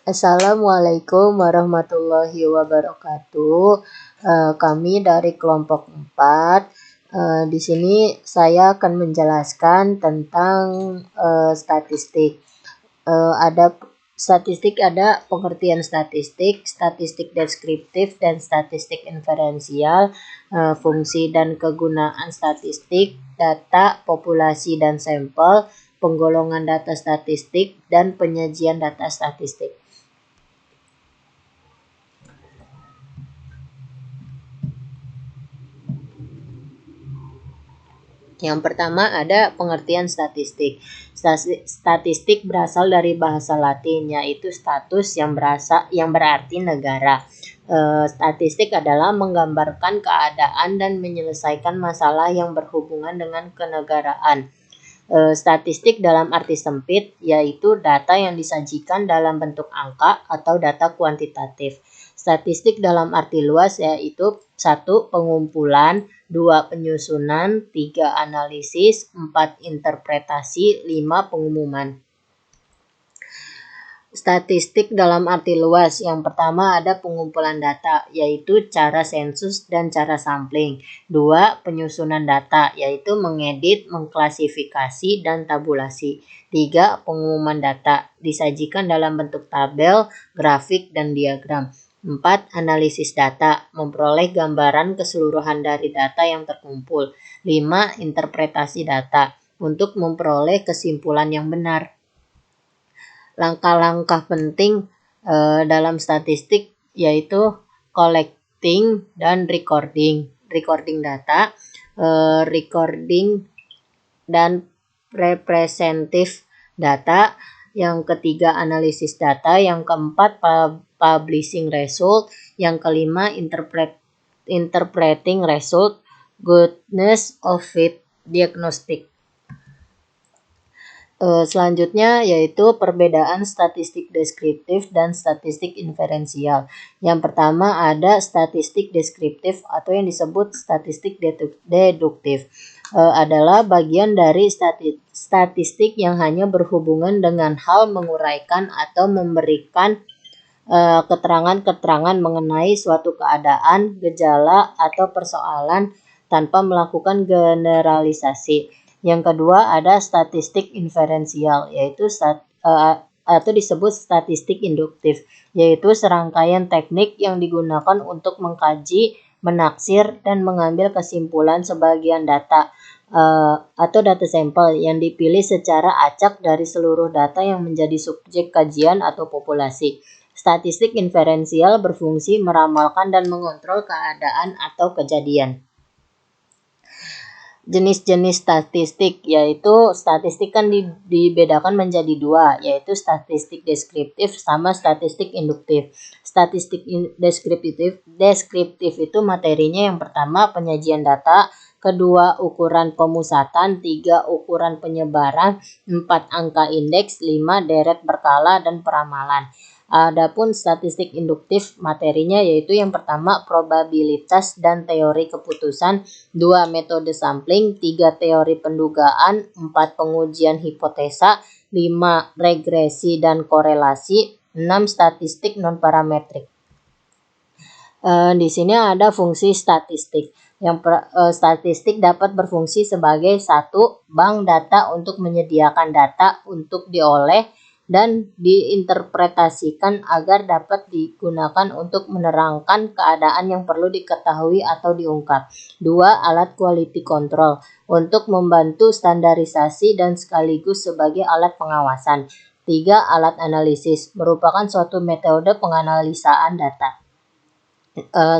Assalamualaikum warahmatullahi wabarakatuh. Kami dari kelompok 4. Di sini saya akan menjelaskan tentang statistik. Ada pengertian statistik, statistik deskriptif dan statistik inferensial, fungsi dan kegunaan statistik, data, populasi dan sampel, penggolongan data statistik, dan penyajian data statistik. Yang pertama ada pengertian statistik. Statistik berasal dari bahasa Latin, yaitu status yang berarti negara. Statistik adalah menggambarkan keadaan dan menyelesaikan masalah yang berhubungan dengan kenegaraan. Statistik dalam arti sempit yaitu data yang disajikan dalam bentuk angka atau data kuantitatif. Statistik dalam arti luas yaitu 1. Pengumpulan, 2. Penyusunan, 3. Analisis, 4. Interpretasi, 5. Pengumuman. Statistik dalam arti luas, yang pertama ada pengumpulan data, yaitu cara sensus dan cara sampling. 2. Penyusunan data, yaitu mengedit, mengklasifikasi, dan tabulasi. 3. Pengumuman data, disajikan dalam bentuk tabel, grafik, dan diagram. 4. Analisis data, memperoleh gambaran keseluruhan dari data yang terkumpul. 5. Interpretasi data, untuk memperoleh kesimpulan yang benar. Langkah-langkah penting dalam statistik yaitu collecting dan recording data, recording dan representative data. Yang ketiga analisis data, yang keempat publishing result, yang kelima interpreting result, goodness of it diagnostic. Selanjutnya yaitu perbedaan statistik deskriptif dan statistik inferensial. Yang pertama ada statistik deskriptif atau yang disebut statistik deduktif. Adalah bagian dari statistik yang hanya berhubungan dengan hal menguraikan atau memberikan keterangan-keterangan mengenai suatu keadaan, gejala, atau persoalan tanpa melakukan generalisasi. Yang kedua ada statistik inferensial, yaitu atau disebut statistik induktif, yaitu serangkaian teknik yang digunakan untuk mengkaji, menaksir, dan mengambil kesimpulan sebagian data atau data sampel yang dipilih secara acak dari seluruh data yang menjadi subjek kajian atau populasi. Statistik inferensial berfungsi meramalkan dan mengontrol keadaan atau kejadian. Jenis-jenis statistik, yaitu statistik kan dibedakan menjadi dua, yaitu statistik deskriptif sama statistik induktif. Statistik deskriptif itu materinya yang pertama penyajian data, kedua ukuran pemusatan, 3 ukuran penyebaran, 4 angka indeks, 5 deret berkala dan peramalan. Adapun statistik induktif materinya yaitu yang pertama probabilitas dan teori keputusan, 2 metode sampling, 3 teori pendugaan, 4 pengujian hipotesa, 5 regresi dan korelasi, 6 statistik non-parametrik. Di sini ada fungsi statistik. Statistik dapat berfungsi sebagai 1. Bank data untuk menyediakan data untuk dioleh dan diinterpretasikan agar dapat digunakan untuk menerangkan keadaan yang perlu diketahui atau diungkap. 2. Alat quality control untuk membantu standarisasi dan sekaligus sebagai alat pengawasan. 3. Alat analisis merupakan suatu metode penganalisaan data.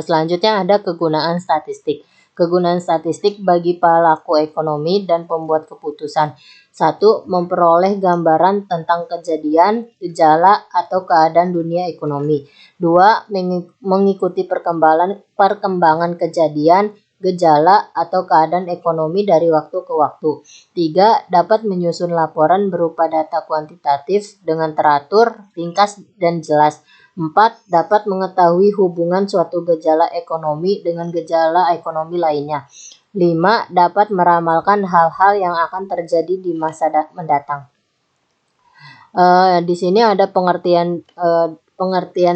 Selanjutnya ada kegunaan statistik. Kegunaan statistik bagi pelaku ekonomi dan pembuat keputusan. 1. Memperoleh gambaran tentang kejadian, gejala, atau keadaan dunia ekonomi. 2. Mengikuti perkembangan kejadian, gejala, atau keadaan ekonomi dari waktu ke waktu. 3. Dapat menyusun laporan berupa data kuantitatif dengan teratur, ringkas, dan jelas. 4. Dapat mengetahui hubungan suatu gejala ekonomi dengan gejala ekonomi lainnya. 5. Dapat meramalkan hal-hal yang akan terjadi di masa mendatang. Di sini ada pengertian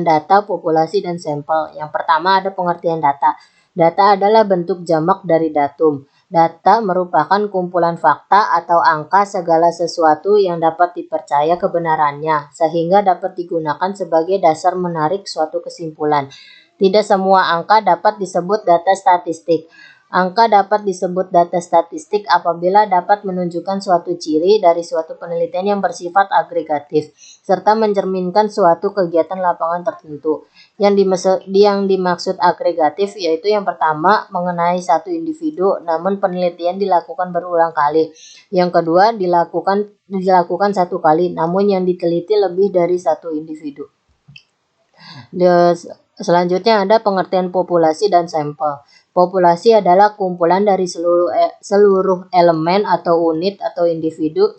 data, populasi, dan sampel. Yang pertama ada pengertian data. Data adalah bentuk jamak dari datum. Data merupakan kumpulan fakta atau angka segala sesuatu yang dapat dipercaya kebenarannya, sehingga dapat digunakan sebagai dasar menarik suatu kesimpulan. Tidak semua angka dapat disebut data statistik. Angka dapat disebut data statistik apabila dapat menunjukkan suatu ciri dari suatu penelitian yang bersifat agregatif, serta mencerminkan suatu kegiatan lapangan tertentu. Yang dimaksud agregatif yaitu yang pertama mengenai satu individu, namun penelitian dilakukan berulang kali. Yang kedua dilakukan satu kali, namun yang diteliti lebih dari satu individu. Selanjutnya ada pengertian populasi dan sampel. Populasi adalah kumpulan dari seluruh elemen atau unit atau individu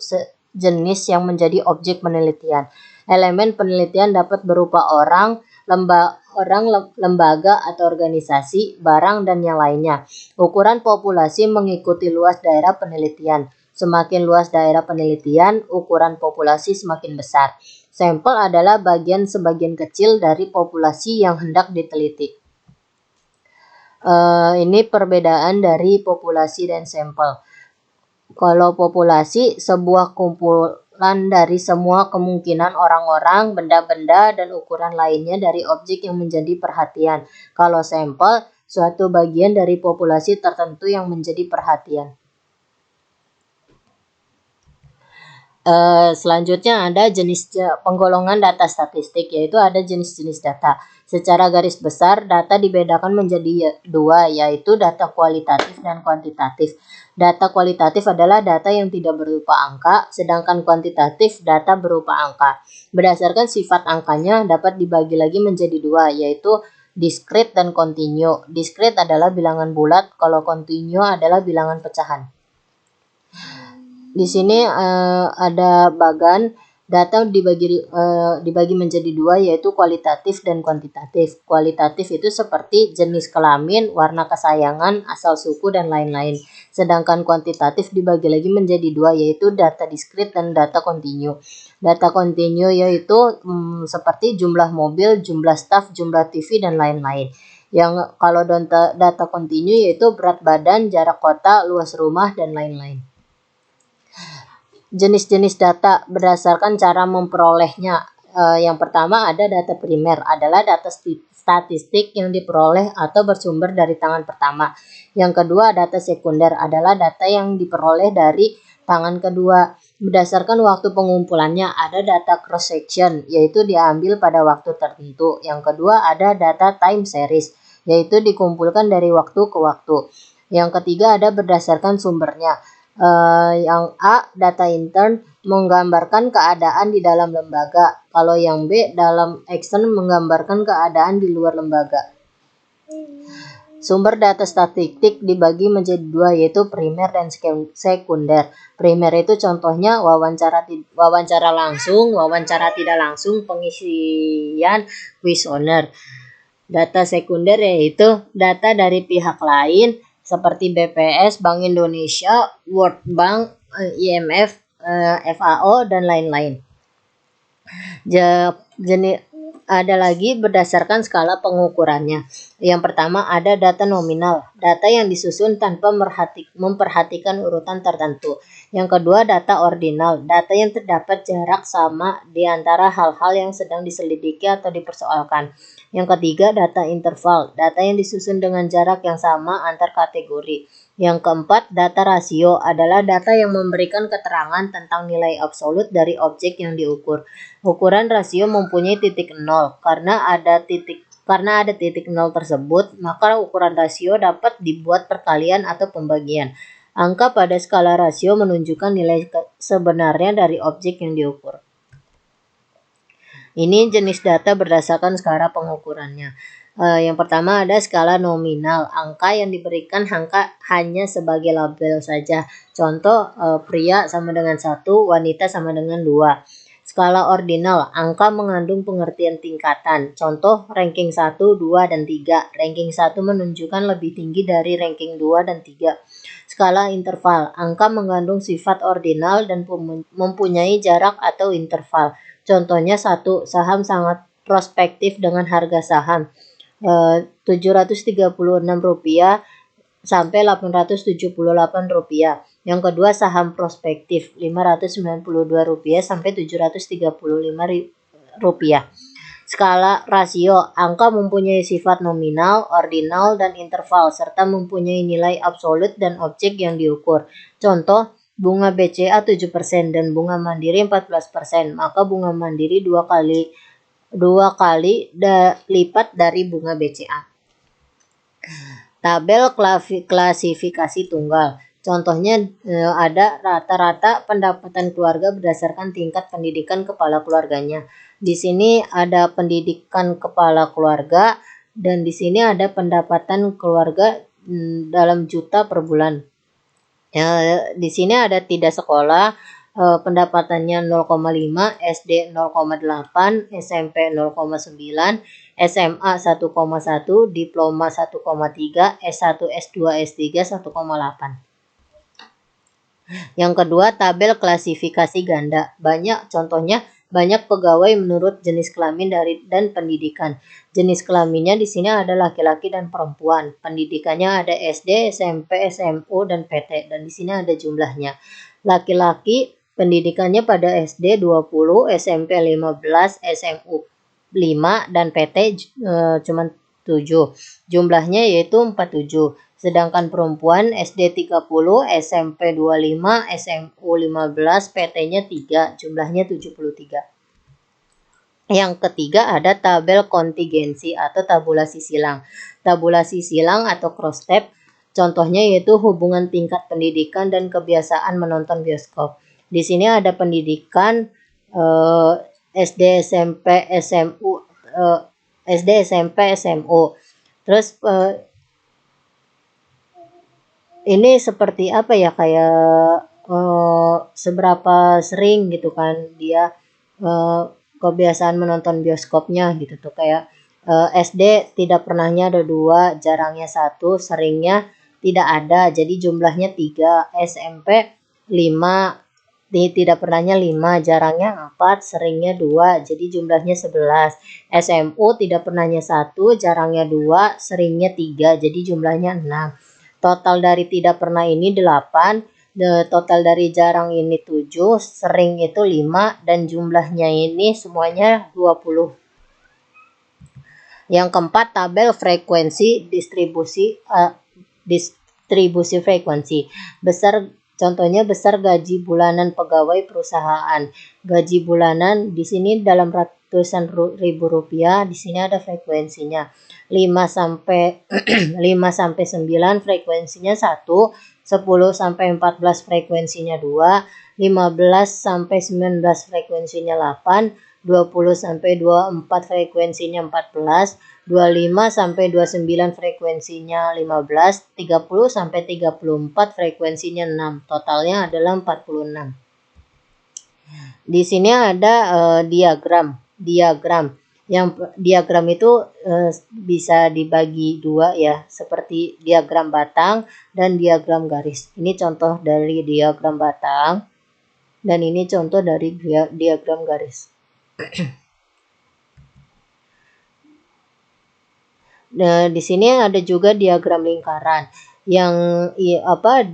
jenis yang menjadi objek penelitian. Elemen penelitian dapat berupa orang, lembaga atau organisasi, barang, dan yang lainnya. Ukuran populasi mengikuti luas daerah penelitian. Semakin luas daerah penelitian, ukuran populasi semakin besar. Sampel adalah sebagian kecil dari populasi yang hendak diteliti. Ini perbedaan dari populasi dan sampel. Kalau populasi, sebuah kumpulan dari semua kemungkinan orang-orang, benda-benda, dan ukuran lainnya dari objek yang menjadi perhatian. Kalau sampel, suatu bagian dari populasi tertentu yang menjadi perhatian. Selanjutnya ada jenis penggolongan data statistik, yaitu ada jenis-jenis data. Secara garis besar, data dibedakan menjadi dua, yaitu data kualitatif dan kuantitatif. Data kualitatif adalah data yang tidak berupa angka, sedangkan kuantitatif data berupa angka. Berdasarkan sifat angkanya dapat dibagi lagi menjadi dua, yaitu diskrit dan kontinu. Diskrit adalah bilangan bulat, kalau kontinu adalah bilangan pecahan. Di sini ada bagan data dibagi menjadi dua, yaitu kualitatif dan kuantitatif. Kualitatif itu seperti jenis kelamin, warna kesayangan, asal suku, dan lain-lain. Sedangkan kuantitatif dibagi lagi menjadi dua, yaitu data diskrit dan data kontinu. Data kontinu yaitu seperti jumlah mobil, jumlah staf, jumlah TV, dan lain-lain. Yang kalau data kontinu yaitu berat badan, jarak kota, luas rumah, dan lain-lain. Jenis-jenis data berdasarkan cara memperolehnya. Yang pertama ada data primer, adalah data statistik yang diperoleh atau bersumber dari tangan pertama. Yang kedua, data sekunder adalah data yang diperoleh dari tangan kedua. Berdasarkan waktu pengumpulannya, ada data cross-section, yaitu diambil pada waktu tertentu. Yang kedua, ada data time series, yaitu dikumpulkan dari waktu ke waktu. Yang ketiga, ada berdasarkan sumbernya. Yang A, data intern menggambarkan keadaan di dalam lembaga. Kalau yang B, dalam extern menggambarkan keadaan di luar lembaga. Sumber data statistik dibagi menjadi dua, yaitu primer dan sekunder. Primer itu contohnya wawancara langsung, wawancara tidak langsung, pengisian kuesioner. Data sekunder yaitu data dari pihak lain seperti BPS, Bank Indonesia, World Bank, IMF, FAO, dan lain-lain. Ada lagi berdasarkan skala pengukurannya. Yang pertama ada data nominal, data yang disusun tanpa memperhatikan urutan tertentu. Yang kedua data ordinal, data yang terdapat jarak sama di antara hal-hal yang sedang diselidiki atau dipersoalkan. Yang ketiga data interval, data yang disusun dengan jarak yang sama antar kategori. Yang keempat, data rasio adalah data yang memberikan keterangan tentang nilai absolut dari objek yang diukur. Ukuran rasio mempunyai titik nol. Karena ada titik nol tersebut, maka ukuran rasio dapat dibuat perkalian atau pembagian. Angka pada skala rasio menunjukkan nilai sebenarnya dari objek yang diukur. Ini jenis data berdasarkan skala pengukurannya. Yang pertama ada skala nominal, angka yang diberikan hanya sebagai label saja. Contoh, pria sama dengan 1, wanita sama dengan 2. Skala ordinal, angka mengandung pengertian tingkatan. Contoh, ranking 1, 2, dan 3. Ranking 1 menunjukkan lebih tinggi dari ranking 2 dan 3. Skala interval. Angka mengandung sifat ordinal dan mempunyai jarak atau interval. Contohnya 1. Saham sangat prospektif dengan harga saham Rp736 sampai Rp878. Yang kedua, saham prospektif Rp592 sampai Rp735. Skala rasio. Angka mempunyai sifat nominal, ordinal, dan interval, serta mempunyai nilai absolut dan objek yang diukur. Contoh, bunga BCA 7% dan bunga Mandiri 14%, maka bunga Mandiri dua kali lipat dari bunga BCA. Tabel klasifikasi tunggal. Contohnya ada rata-rata pendapatan keluarga berdasarkan tingkat pendidikan kepala keluarganya. Di sini ada pendidikan kepala keluarga dan di sini ada pendapatan keluarga dalam juta per bulan. Di sini ada tidak sekolah, pendapatannya 0,5, SD 0,8, SMP 0,9, SMA 1,1, diploma 1,3, S1, S2, S3 1,8. Yang kedua, tabel klasifikasi ganda. Contohnya banyak pegawai menurut jenis kelamin dan pendidikan. Jenis kelaminnya di sini ada laki-laki dan perempuan. Pendidikannya ada SD, SMP, SMU, dan PT. Dan di sini ada jumlahnya. Laki-laki pendidikannya pada SD 20, SMP 15, SMU 5, dan PT cuma 7. Jumlahnya yaitu 47. Sedangkan perempuan SD 30, SMP 25, SMU 15, PT-nya 3, jumlahnya 73. Yang ketiga ada tabel kontingensi atau tabulasi silang. Tabulasi silang atau cross tab, contohnya yaitu hubungan tingkat pendidikan dan kebiasaan menonton bioskop. Di sini ada pendidikan SD, SMP, SMU, SD, SMP, SMU. Terus ini seperti apa ya, kayak seberapa sering gitu kan dia kebiasaan menonton bioskopnya gitu tuh. Kayak SD tidak pernahnya ada 2, jarangnya 1, seringnya tidak ada, jadi jumlahnya 3. SMP 5, tidak pernahnya 5, jarangnya 4, seringnya 2, jadi jumlahnya 11. SMU tidak pernahnya 1, jarangnya 2, seringnya 3, jadi jumlahnya 6. Total dari tidak pernah ini 8, total dari jarang ini 7, sering itu 5, dan jumlahnya ini semuanya 20. Yang keempat, tabel frekuensi distribusi frekuensi. Contohnya besar gaji bulanan pegawai perusahaan. Gaji bulanan di sini dalam ratusan ribu rupiah, di sini ada frekuensinya. 5 sampai 9 frekuensinya 1, 10 sampai 14 frekuensinya 2, 15 sampai 19 frekuensinya 8, 20 sampai 24 frekuensinya 14, 25 sampai 29 frekuensinya 15, 30 sampai 34 frekuensinya 6. Totalnya adalah 46. Di sini ada diagram. Yang diagram itu bisa dibagi 2 ya, seperti diagram batang dan diagram garis. Ini contoh dari diagram batang dan ini contoh dari diagram garis. Nah, di sini ada juga diagram lingkaran. Yang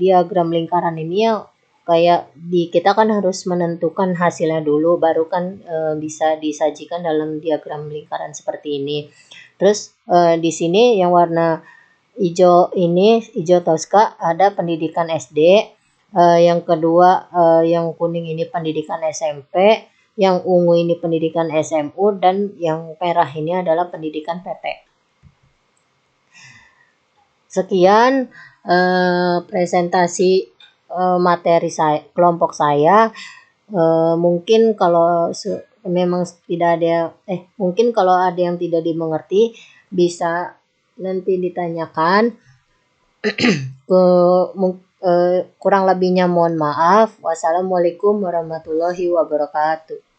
diagram lingkaran ini ya kayak kita kan harus menentukan hasilnya dulu, baru kan bisa disajikan dalam diagram lingkaran seperti ini. Terus di sini yang warna hijau ini, hijau toska, ada pendidikan SD. Yang kedua yang kuning ini pendidikan SMP, yang ungu ini pendidikan SMU, dan yang merah ini adalah pendidikan PT. Sekian presentasi materi kelompok saya. Mungkin kalau memang tidak ada mungkin kalau ada yang tidak dimengerti bisa nanti ditanyakan. Kurang lebihnya mohon maaf. Wassalamualaikum warahmatullahi wabarakatuh.